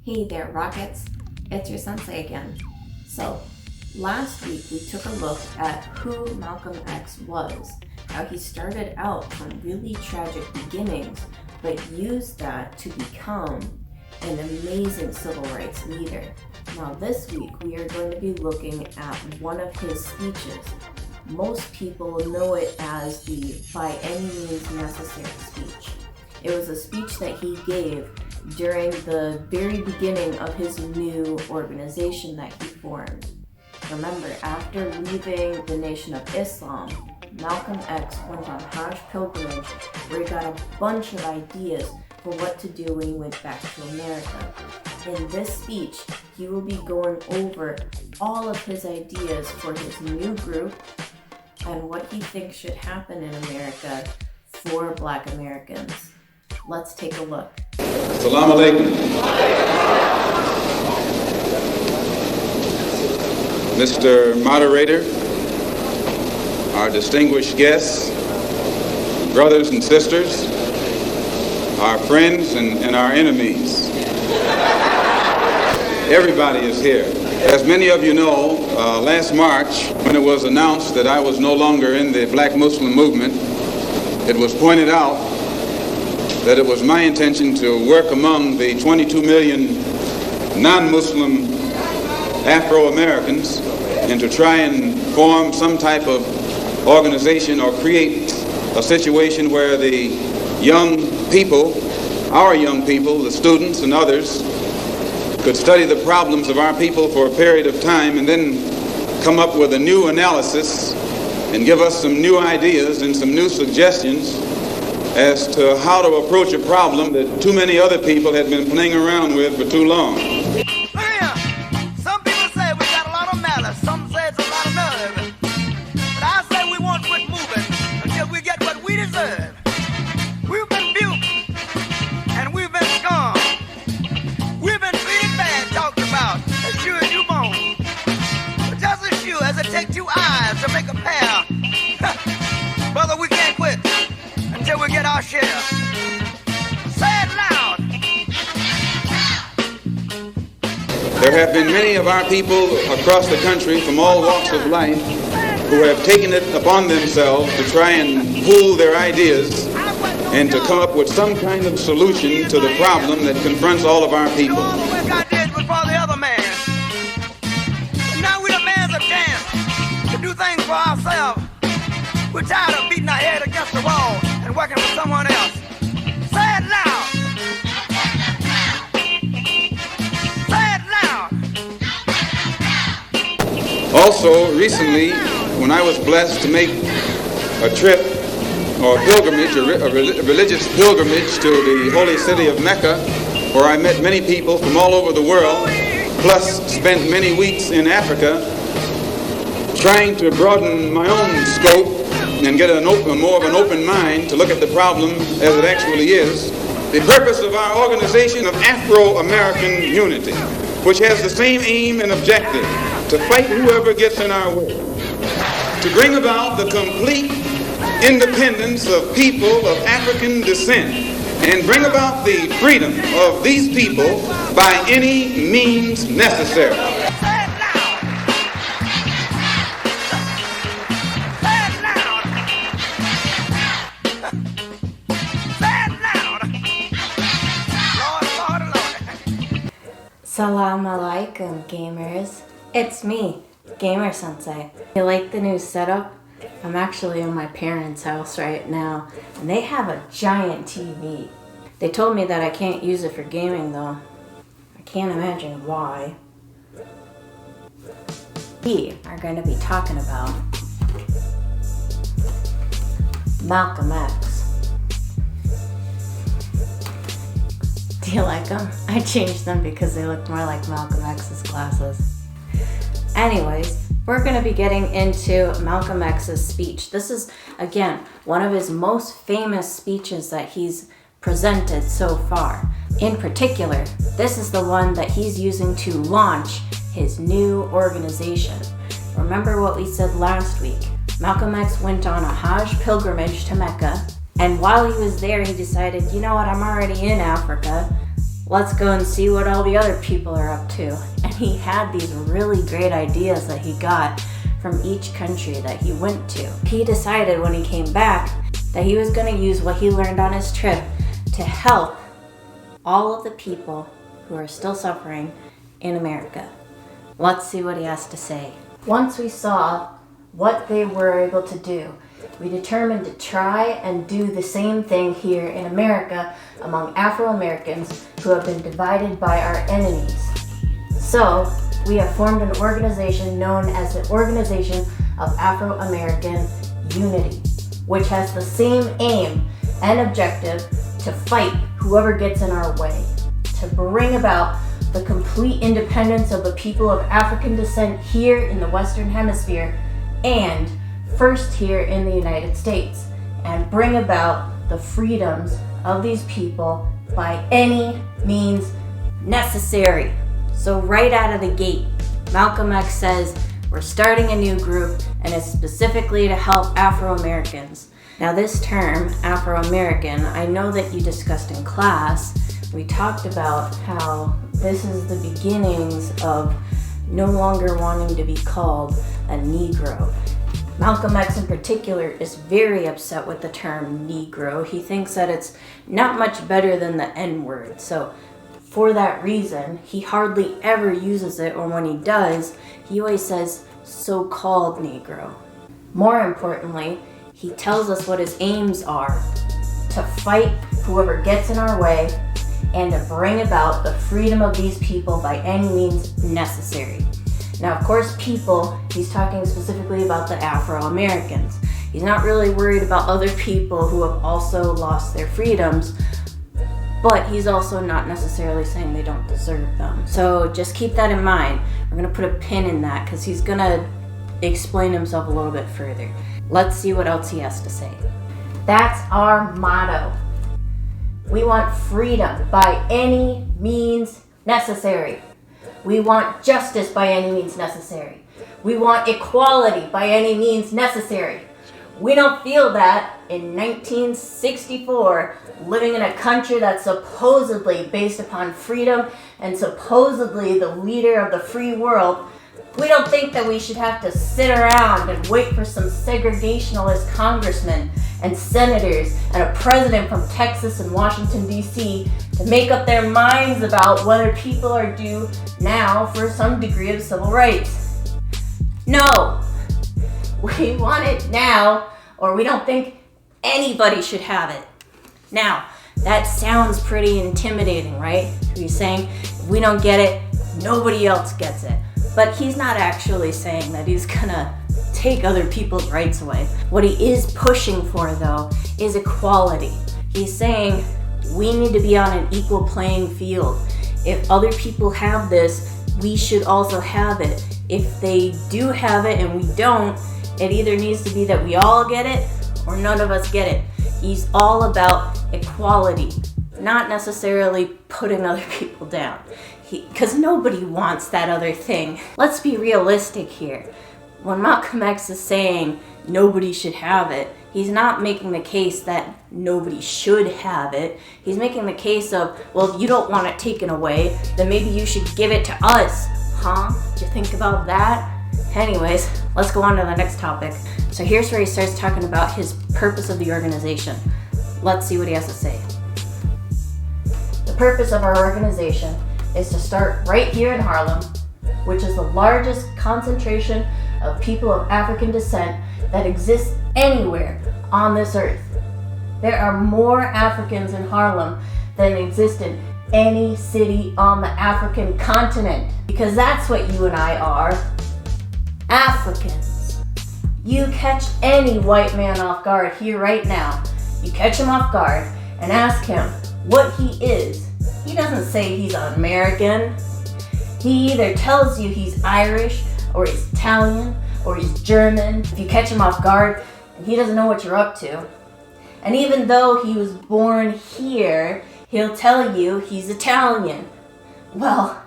Hey there, Rockets. It's your sensei again. So, last week we took a look at who Malcolm X was, how he started out from really tragic beginnings, but used that to become an amazing civil rights leader. Now this week we are going to be looking at one of his speeches. Most people know it as the by any means necessary speech. It was a speech that he gave during the very beginning of his new organization that he formed. Remember, after leaving the Nation of Islam, Malcolm X went on Hajj pilgrimage where he got a bunch of ideas for what to do when he went back to America. In this speech, he will be going over all of his ideas for his new group and what he thinks should happen in America for Black Americans. Let's take a look. Assalamu alaikum. Mr. Moderator, our distinguished guests, brothers and sisters, our friends and our enemies. Everybody is here. As many of you know, last March, when it was announced that I was no longer in the Black Muslim movement, it was pointed out that it was my intention to work among the 22 million non-Muslim Afro-Americans and to try and form some type of organization or create a situation where the young people, our young people, the students and others, could study the problems of our people for a period of time and then come up with a new analysis and give us some new ideas and some new suggestions as to how to approach a problem that too many other people had been playing around with for too long. Some people say we got a lot of malice, some say it's a lot of nerve. But I say we won't quit moving until we get what we deserve. We've been buked and we've been scorned. We've been treated bad, talked about, as sure as you moan. But just as sure as it takes 2 eyes to make a pair, brother, we can't quit until we get our share. Say it loud. There have been many of our people across the country from all walks of life who have taken it upon themselves to try and pool their ideas and to come up with some kind of solution to the problem that confronts all of our people. All the work I did was for the other man. And now we demand a chance to do things for ourselves. We're tired of beating our head against the wall and working for someone else. Say it loud. Say it loud. Also, recently, when I was blessed to make a trip or a pilgrimage, a religious pilgrimage to the holy city of Mecca, where I met many people from all over the world, plus spent many weeks in Africa, trying to broaden my own scope and get more of an open mind to look at the problem as it actually is. The purpose of our Organization of Afro-American Unity, which has the same aim and objective, to fight whoever gets in our way, to bring about the complete independence of people of African descent, and bring about the freedom of these people by any means necessary. Salam alaikum, gamers. It's me, Gamer Sensei. You like the new setup? I'm actually in my parents' house right now, and they have a giant TV. They told me that I can't use it for gaming though. I can't imagine why. We are going to be talking about Malcolm X. Do you like them? I changed them because they looked more like Malcolm X's glasses. Anyways, we're going to be getting into Malcolm X's speech. This is, again, one of his most famous speeches that he's presented so far. In particular, this is the one that he's using to launch his new organization. Remember what we said last week. Malcolm X went on a Hajj pilgrimage to Mecca, and while he was there, he decided, you know what, I'm already in Africa. let's go and see what all the other people are up to. And he had these really great ideas that he got from each country that he went to. He decided when he came back that he was going to use what he learned on his trip to help all of the people who are still suffering in America. Let's see what he has to say. Once we saw what they were able to do, we determined to try and do the same thing here in America among Afro-Americans who have been divided by our enemies. So, we have formed an organization known as the Organization of Afro-American Unity, which has the same aim and objective to fight whoever gets in our way, to bring about the complete independence of the people of African descent here in the Western Hemisphere and first here in the United States, and bring about the freedoms of these people by any means necessary. So right out of the gate, Malcolm X says we're starting a new group and it's specifically to help Afro-Americans. Now this term, Afro-American, I know that you discussed in class. We talked about how this is the beginnings of no longer wanting to be called a Negro. Malcolm X in particular is very upset with the term Negro. He thinks that it's not much better than the N-word. So for that reason, he hardly ever uses it, or when he does, he always says so-called Negro. More importantly, he tells us what his aims are: to fight whoever gets in our way and to bring about the freedom of these people by any means necessary. Now, of course, people, he's talking specifically about the Afro-Americans. He's not really worried about other people who have also lost their freedoms, but he's also not necessarily saying they don't deserve them. So just keep that in mind. We're gonna put a pin in that because he's gonna explain himself a little bit further. Let's see what else he has to say. That's our motto. We want freedom by any means necessary. We want justice by any means necessary. We want equality by any means necessary. We don't feel that in 1964, living in a country that's supposedly based upon freedom and supposedly the leader of the free world. We don't think that we should have to sit around and wait for some segregationalist congressmen and senators and a president from Texas and Washington, D.C. to make up their minds about whether people are due now for some degree of civil rights. No, we want it now, or we don't think anybody should have it. Now, that sounds pretty intimidating, right? He's saying, if we don't get it, nobody else gets it. But he's not actually saying that he's gonna take other people's rights away. What he is pushing for, though, is equality. He's saying we need to be on an equal playing field. If other people have this, we should also have it. If they do have it and we don't, it either needs to be that we all get it or none of us get it. He's all about equality, not necessarily putting other people down. Because nobody wants that other thing. Let's be realistic here. When Malcolm X is saying nobody should have it, he's not making the case that nobody should have it. He's making the case of, well, if you don't want it taken away, then maybe you should give it to us. Huh? Did you think about that? Anyways, let's go on to the next topic. So here's where he starts talking about his purpose of the organization. Let's see what he has to say. The purpose of our organization is to start right here in Harlem, which is the largest concentration of people of African descent that exists anywhere on this earth. There are more Africans in Harlem than exist in any city on the African continent, because that's what you and I are, Africans. You catch any white man off guard here right now. You catch him off guard and ask him what he is. He doesn't say he's American. He either tells you he's Irish, or he's Italian, or he's German. If you catch him off guard and he doesn't know what you're up to. And even though he was born here, he'll tell you he's Italian. Well,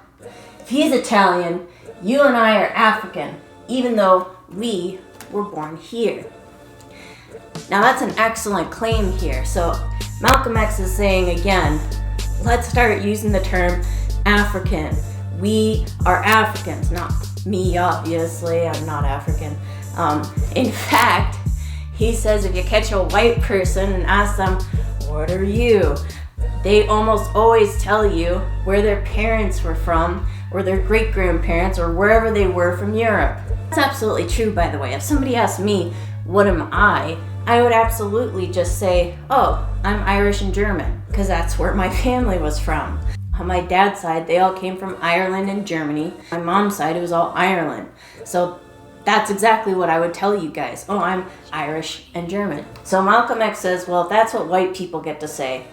if he's Italian, you and I are African, even though we were born here. Now that's an excellent claim here. So Malcolm X is saying again, let's start using the term African. We are Africans, not me, obviously. I'm not African. In fact, he says if you catch a white person and ask them, what are you? They almost always tell you where their parents were from, or their great-grandparents, or wherever they were from Europe. That's absolutely true, by the way. If somebody asked me, what am I would absolutely just say, oh, I'm Irish and German, because that's where my family was from. On my dad's side, they all came from Ireland and Germany. My mom's side, it was all Ireland. So that's exactly what I would tell you guys. Oh, I'm Irish and German. So Malcolm X says, well, if that's what white people get to say,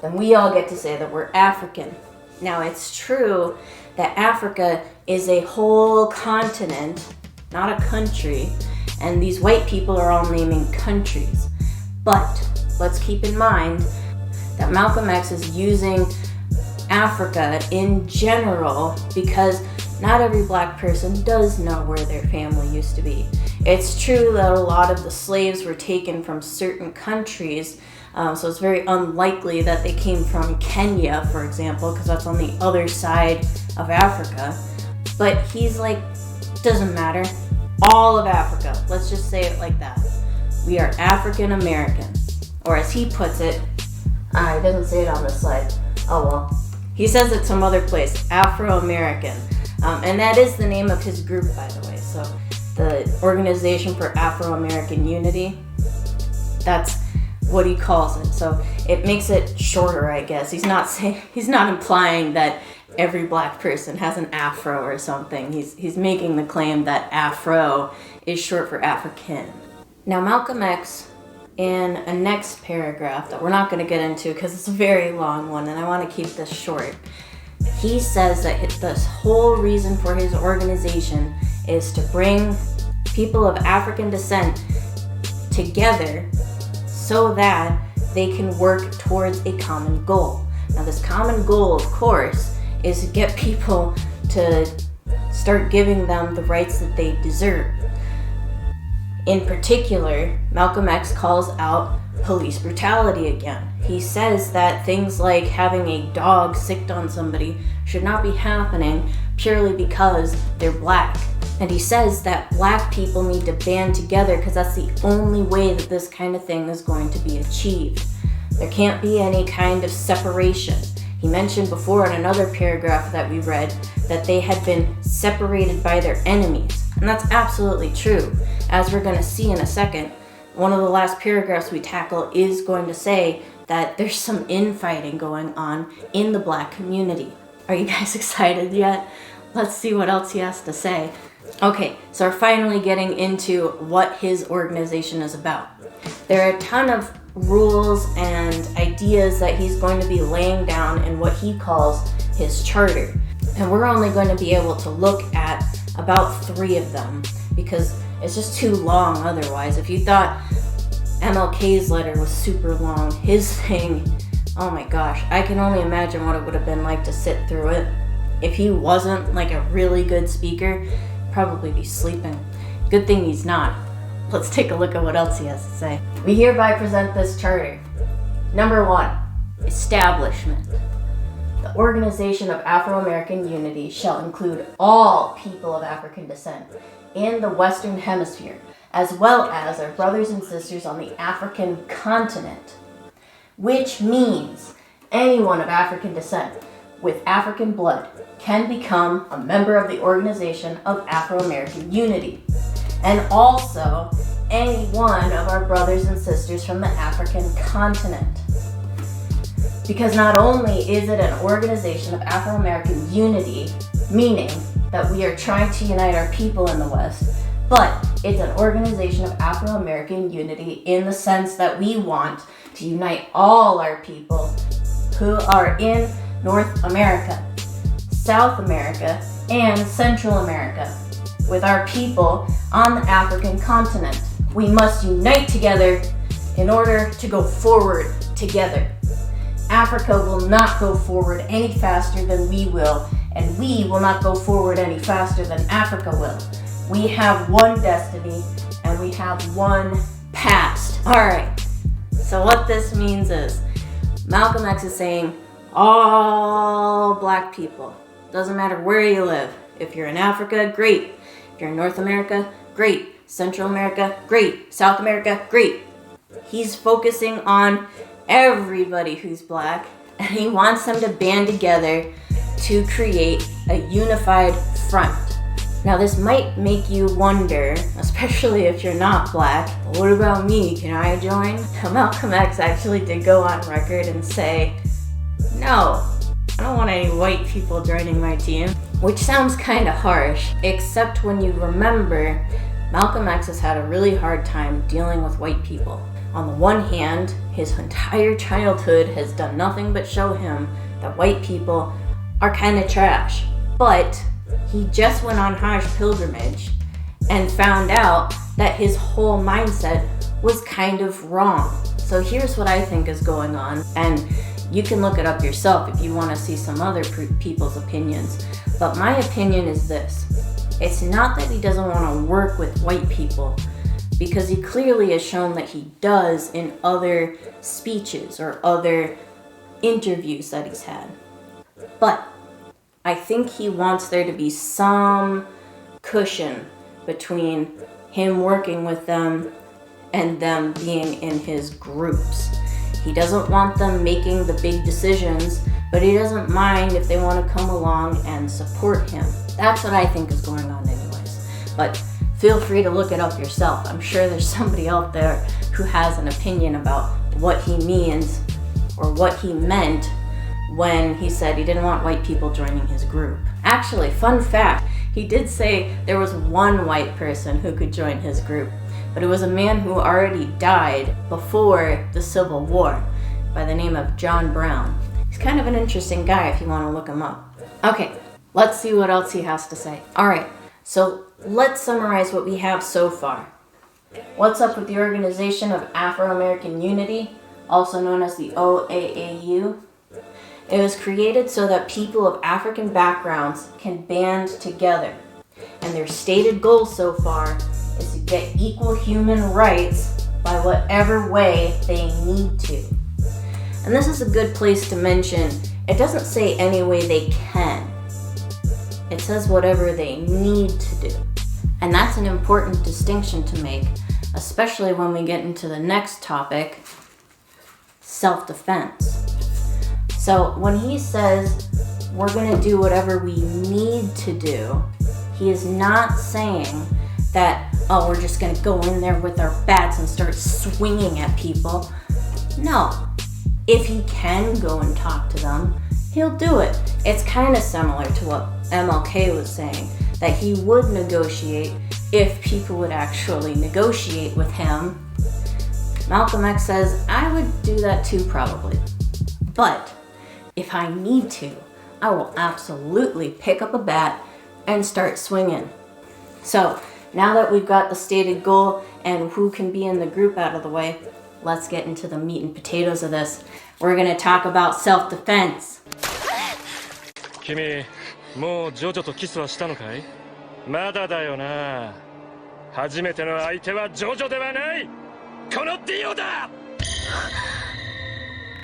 then we all get to say that we're African. Now, it's true that Africa is a whole continent, not a country, and these white people are all naming countries. But let's keep in mind that Malcolm X is using Africa in general because not every black person does know where their family used to be. It's true that a lot of the slaves were taken from certain countries, so it's very unlikely that they came from Kenya, for example, because that's on the other side of Africa. But he's like, doesn't matter. All of Africa. Let's just say it like that. We are African American. Or as he puts it, he doesn't say it on this slide. Oh well. He says it some other place, Afro-American. And that is the name of his group, by the way. So the Organization for Afro-American Unity, that's what he calls it. So it makes it shorter, I guess. He's not implying that every black person has an afro or something. He's making the claim that Afro is short for African. Now Malcolm X, in a next paragraph that we're not going to get into because it's a very long one and I want to keep this short, he says that the whole reason for his organization is to bring people of African descent together so that they can work towards a common goal. Now this common goal, of course, is to get people to start giving them the rights that they deserve. In particular, Malcolm X calls out police brutality again. He says that things like having a dog sicked on somebody should not be happening purely because they're black. And he says that black people need to band together because that's the only way that this kind of thing is going to be achieved. There can't be any kind of separation. He mentioned before in another paragraph that we read that they had been separated by their enemies. And that's absolutely true. As we're going to see in a second, one of the last paragraphs we tackle is going to say that there's some infighting going on in the black community. Are you guys excited yet? Let's see what else he has to say. Okay, so we're finally getting into what his organization is about. There are a ton of rules and ideas that he's going to be laying down in what he calls his charter. And we're only going to be able to look at about 3 of them because it's just too long otherwise. If you thought MLK's letter was super long, his thing, oh my gosh, I can only imagine what it would have been like to sit through it. If he wasn't like a really good speaker, he'd probably be sleeping. Good thing he's not. Let's take a look at what else he has to say. We hereby present this charter. Number 1, establishment. The Organization of Afro-American Unity shall include all people of African descent in the Western Hemisphere, as well as our brothers and sisters on the African continent, which means anyone of African descent with African blood can become a member of the Organization of Afro-American Unity, and also any one of our brothers and sisters from the African continent. Because not only is it an organization of Afro-American unity, meaning that we are trying to unite our people in the West, but it's an organization of Afro-American unity in the sense that we want to unite all our people who are in North America, South America, and Central America, with our people on the African continent. We must unite together in order to go forward together. Africa will not go forward any faster than we will, and we will not go forward any faster than Africa will. We have one destiny, and we have one past. All right, so what this means is Malcolm X is saying all black people. Doesn't matter where you live. If you're in Africa, great. If you're in North America, great. Central America, great. South America, great. He's focusing on everybody who's black, and he wants them to band together to create a unified front. Now this might make you wonder, especially if you're not black, what about me? Can I join? Malcolm X actually did go on record and say, no, I don't want any white people joining my team, which sounds kind of harsh, except when you remember Malcolm X has had a really hard time dealing with white people. On the one hand, his entire childhood has done nothing but show him that white people are kind of trash. But he just went on Hajj pilgrimage and found out that his whole mindset was kind of wrong. So here's what I think is going on, and you can look it up yourself if you want to see some other people's opinions. But my opinion is this. It's not that he doesn't want to work with white people, because he clearly has shown that he does in other speeches or other interviews that he's had. But I think he wants there to be some cushion between him working with them and them being in his groups. He doesn't want them making the big decisions, but he doesn't mind if they want to come along and support him. That's what I think is going on anyways. But feel free to look it up yourself. I'm sure there's somebody out there who has an opinion about what he means or what he meant when he said he didn't want white people joining his group. Actually, fun fact, he did say there was one white person who could join his group, but it was a man who already died before the Civil War by the name of John Brown. He's kind of an interesting guy if you want to look him up. Okay, let's see what else he has to say. All right, so let's summarize what we have so far. What's up with the Organization of Afro-American Unity, also known as the OAAU? It was created so that people of African backgrounds can band together. And their stated goal so far is to get equal human rights by whatever way they need to. And this is a good place to mention, it doesn't say any way they can. It says whatever they need to do. And that's an important distinction to make, especially when we get into the next topic, self-defense. So when he says we're going to do whatever we need to do, he is not saying that, oh, we're just going to go in there with our bats and start swinging at people. No. If he can go and talk to them, he'll do it. It's kind of similar to what MLK was saying, that he would negotiate if people would actually negotiate with him. Malcolm X says, I would do that too probably. But if I need to, I will absolutely pick up a bat and start swinging. So now that we've got the stated goal and who can be in the group out of the way, let's get into the meat and potatoes of this. We're going to talk about self-defense. 君、もうジョジョとキスはしたのかい？まだだよな。初めての相手はジョジョではない。このディオだ。